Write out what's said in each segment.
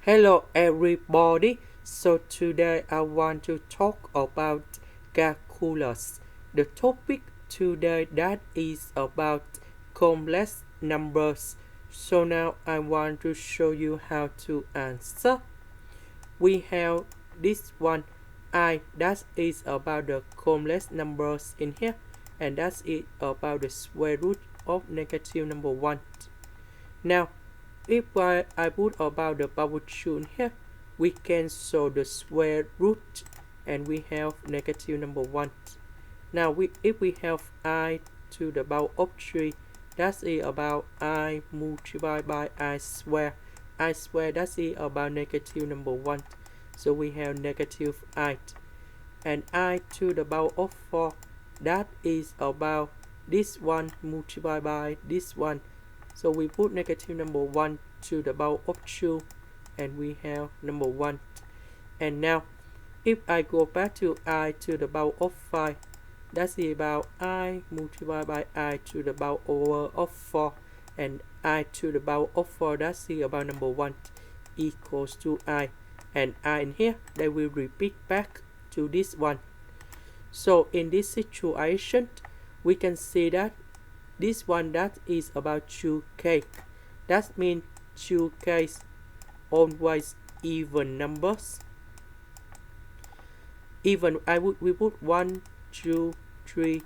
Hello everybody, so today I want to talk about calculus. The topic today that is about complex numbers. So now I want to show you how to answer. We have this one I that is about the complex numbers in here, and that's it about the square root of negative number 1. Now if I put about the power 2 in here, we can solve the square root and we have negative number 1. Now if we have I to the power of 3, that's it about I multiplied by I square. I square that's it about negative number 1. So we have negative 8. And I to the power of 4, that is about this one multiplied by this one. So we put negative number 1 to the power of 2 and we have number 1. And now if I go back to I to the power of 5, that's about I multiplied by I to the power over of 4, and I to the power of 4, that's about number 1 equals to I, and I in here they will repeat back to this one. So in this situation we can see that this one that is about 2k. That means 2k always even numbers. Even we put 1, 2, 3,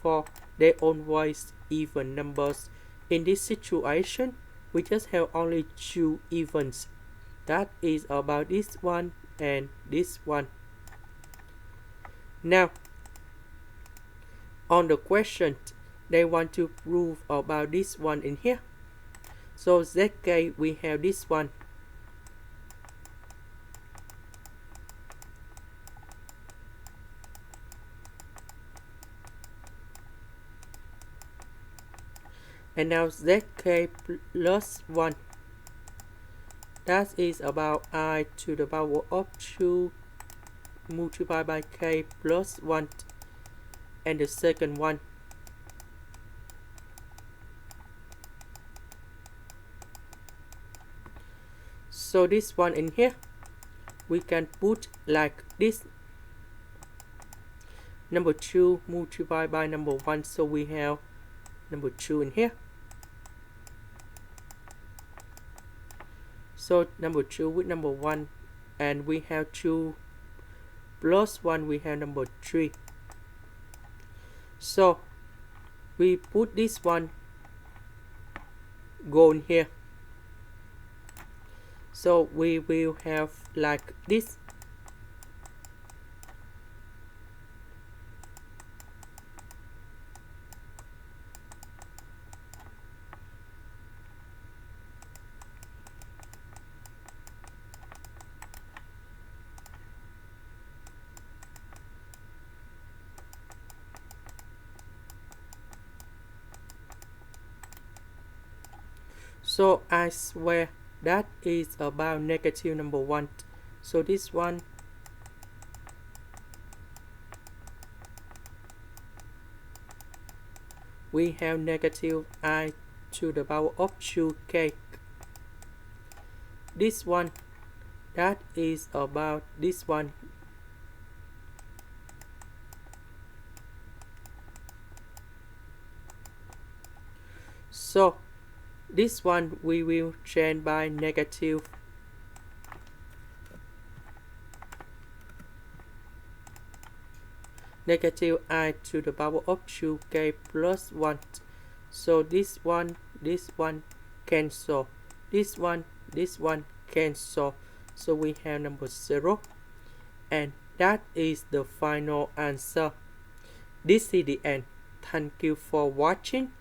4. They always even numbers. In this situation, we just have only 2 evens. That is about this one and this one. Now, on the question, they want to prove about this one in here. So zk we have this one. And now zk plus 1, that is about I to the power of 2 multiplied by k plus 1. And the second one, so this one in here we can put like this, number 2 multiplied by number 1, so we have number 2 in here. So number 2 with number 1, and we have 2 plus 1, we have number 3. So we put this one go in here. So we will have like this. So I swear that is about negative number 1. So this one we have negative I to the power of 2k. This one that is about this one. So this one we will change by negative I to the power of 2k plus 1. So this one cancel, this one cancel, so we have number 0, and that is the final answer. This is the end. Thank you for watching.